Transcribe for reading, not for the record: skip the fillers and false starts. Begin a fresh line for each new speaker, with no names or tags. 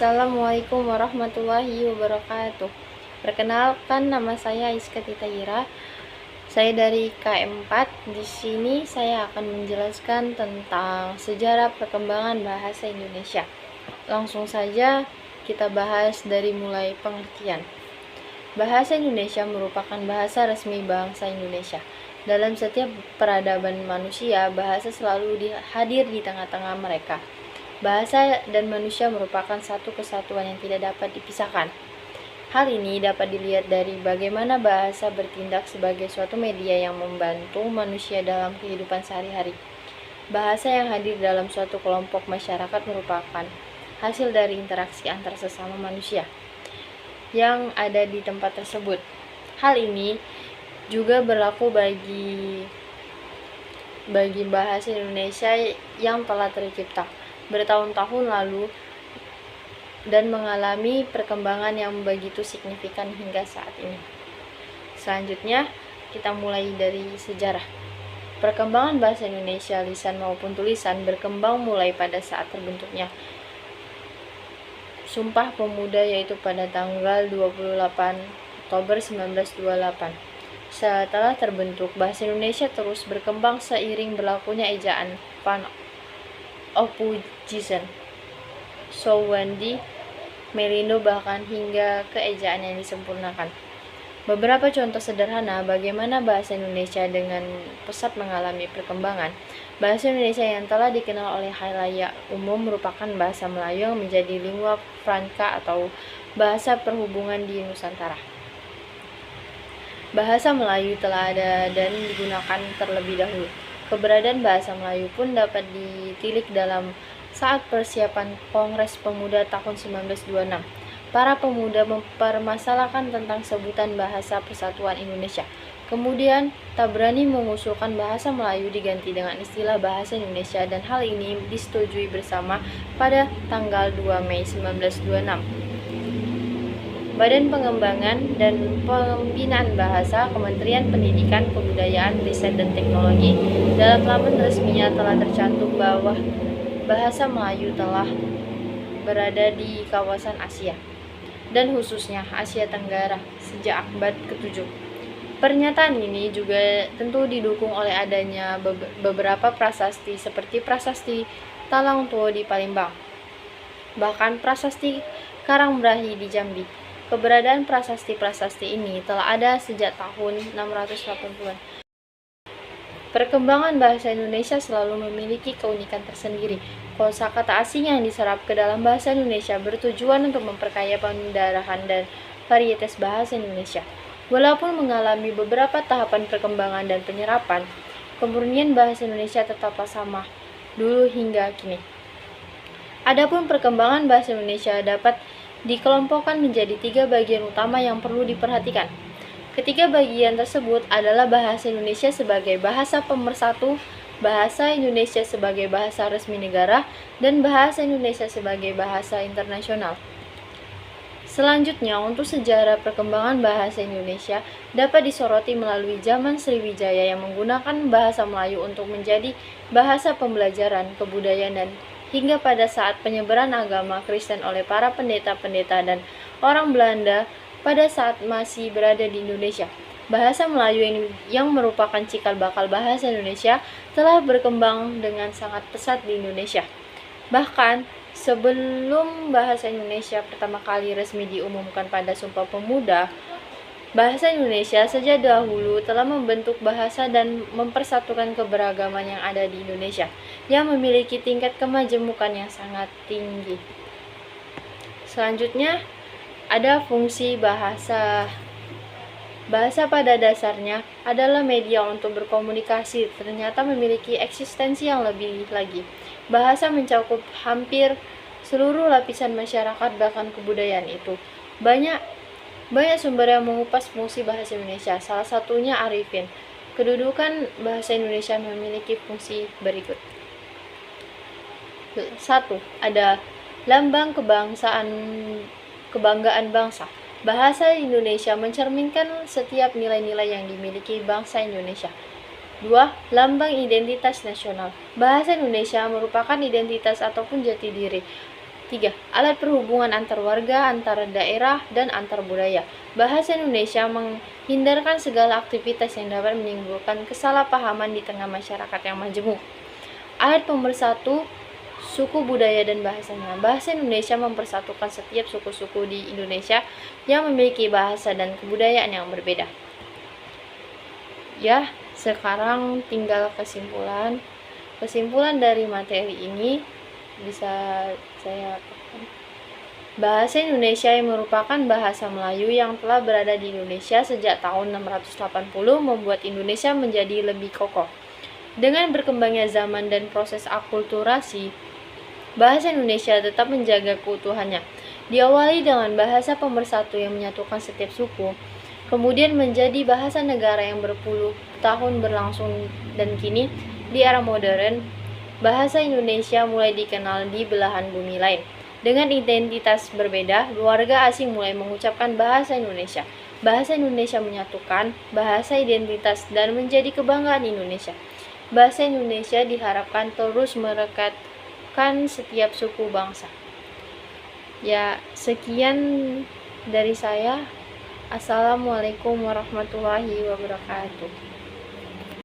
Assalamualaikum warahmatullahi wabarakatuh. Perkenalkan, nama saya Iska Titayira. Saya dari KM4. Di sini saya akan menjelaskan tentang sejarah perkembangan bahasa Indonesia. Langsung saja kita bahas dari mulai pengertian. Bahasa Indonesia merupakan bahasa resmi bangsa Indonesia. Dalam setiap peradaban manusia, bahasa selalu hadir di tengah-tengah mereka. Bahasa dan manusia merupakan satu kesatuan yang tidak dapat dipisahkan. Hal ini dapat dilihat dari bagaimana bahasa bertindak sebagai suatu media yang membantu manusia dalam kehidupan sehari-hari. Bahasa yang hadir dalam suatu kelompok masyarakat merupakan hasil dari interaksi antar sesama manusia yang ada di tempat tersebut. Hal ini juga berlaku bagi bahasa Indonesia yang telah tercipta bertahun-tahun lalu dan mengalami perkembangan yang begitu signifikan hingga saat ini. Selanjutnya, kita mulai dari sejarah. Perkembangan bahasa Indonesia lisan maupun tulisan berkembang mulai pada saat terbentuknya Sumpah Pemuda, yaitu pada tanggal 28 Oktober 1928. Setelah terbentuk, bahasa Indonesia terus berkembang seiring berlakunya ejaan Van Ophuijsen, Souwandi, Melindo, bahkan hingga ke ejaan yang disempurnakan. Beberapa contoh sederhana bagaimana bahasa Indonesia dengan pesat mengalami perkembangan. Bahasa Indonesia yang telah dikenal oleh khalayak umum merupakan bahasa Melayu yang menjadi lingua franca atau bahasa perhubungan di Nusantara. Bahasa Melayu telah ada dan digunakan terlebih dahulu. Keberadaan bahasa Melayu pun dapat ditilik dalam saat persiapan Kongres Pemuda tahun 1926. Para pemuda mempermasalahkan tentang sebutan Bahasa Persatuan Indonesia. Kemudian, tak berani mengusulkan bahasa Melayu diganti dengan istilah Bahasa Indonesia, dan hal ini disetujui bersama pada tanggal 2 Mei 1926. Badan Pengembangan dan Pembinaan Bahasa, Kementerian Pendidikan, Kebudayaan, Riset dan Teknologi, dalam laman resminya telah tercantum bahwa bahasa Melayu telah berada di kawasan Asia, dan khususnya Asia Tenggara, sejak abad ke-7. Pernyataan ini juga tentu didukung oleh adanya beberapa prasasti seperti Prasasti Talang Tuo di Palembang, bahkan Prasasti Karangbrahi di Jambi. Keberadaan prasasti-prasasti ini telah ada sejak tahun 680-an. Perkembangan bahasa Indonesia selalu memiliki keunikan tersendiri. Kosakata asing yang diserap ke dalam bahasa Indonesia bertujuan untuk memperkaya pendarahan dan varietas bahasa Indonesia. Walaupun mengalami beberapa tahapan perkembangan dan penyerapan, kemurnian bahasa Indonesia tetaplah sama dulu hingga kini. Adapun perkembangan bahasa Indonesia dapat dikelompokkan menjadi 3 bagian utama yang perlu diperhatikan. Ketiga bagian tersebut adalah bahasa Indonesia sebagai bahasa pemersatu, bahasa Indonesia sebagai bahasa resmi negara, dan bahasa Indonesia sebagai bahasa internasional. Selanjutnya, untuk sejarah perkembangan bahasa Indonesia dapat disoroti melalui zaman Sriwijaya yang menggunakan bahasa Melayu untuk menjadi bahasa pembelajaran, kebudayaan, dan hingga pada saat penyebaran agama Kristen oleh para pendeta-pendeta dan orang Belanda pada saat masih berada di Indonesia. Bahasa Melayu yang merupakan cikal bakal bahasa Indonesia telah berkembang dengan sangat pesat di Indonesia. Bahkan sebelum bahasa Indonesia pertama kali resmi diumumkan pada Sumpah Pemuda, bahasa Indonesia sejak dahulu telah membentuk bahasa dan mempersatukan keberagaman yang ada di Indonesia, yang memiliki tingkat kemajemukan yang sangat tinggi. Selanjutnya, ada fungsi bahasa. Bahasa pada dasarnya adalah media untuk berkomunikasi, ternyata memiliki eksistensi yang lebih lagi. Bahasa mencakup hampir seluruh lapisan masyarakat, bahkan kebudayaan itu. Banyak sumber yang mengupas fungsi bahasa Indonesia, salah satunya Arifin. Kedudukan bahasa Indonesia memiliki fungsi berikut. 1. Ada lambang kebanggaan bangsa. Bahasa Indonesia mencerminkan setiap nilai-nilai yang dimiliki bangsa Indonesia. 2. Lambang identitas nasional. Bahasa Indonesia merupakan identitas ataupun jati diri. 3. Alat perhubungan antar warga, antar daerah, dan antar budaya. Bahasa Indonesia menghindarkan segala aktivitas yang dapat menimbulkan kesalahpahaman di tengah masyarakat yang majemuk. Alat pemersatu suku, budaya, dan bahasanya. Bahasa Indonesia mempersatukan setiap suku-suku di Indonesia yang memiliki bahasa dan kebudayaan yang berbeda. Ya, sekarang tinggal kesimpulan. Kesimpulan dari materi ini bisa saya katakan, bahasa Indonesia yang merupakan bahasa Melayu yang telah berada di Indonesia sejak tahun 680 membuat Indonesia menjadi lebih kokoh. Dengan berkembangnya zaman dan proses akulturasi, bahasa Indonesia tetap menjaga keutuhannya. Diawali dengan bahasa pemersatu yang menyatukan setiap suku, kemudian menjadi bahasa negara yang berpuluh tahun berlangsung, dan kini di era modern, bahasa Indonesia mulai dikenal di belahan bumi lain. Dengan identitas berbeda, warga asing mulai mengucapkan bahasa Indonesia. Bahasa Indonesia menyatukan, bahasa identitas, dan menjadi kebanggaan Indonesia. Bahasa Indonesia diharapkan terus merekatkan setiap suku bangsa. Ya, sekian dari saya. Assalamualaikum warahmatullahi wabarakatuh.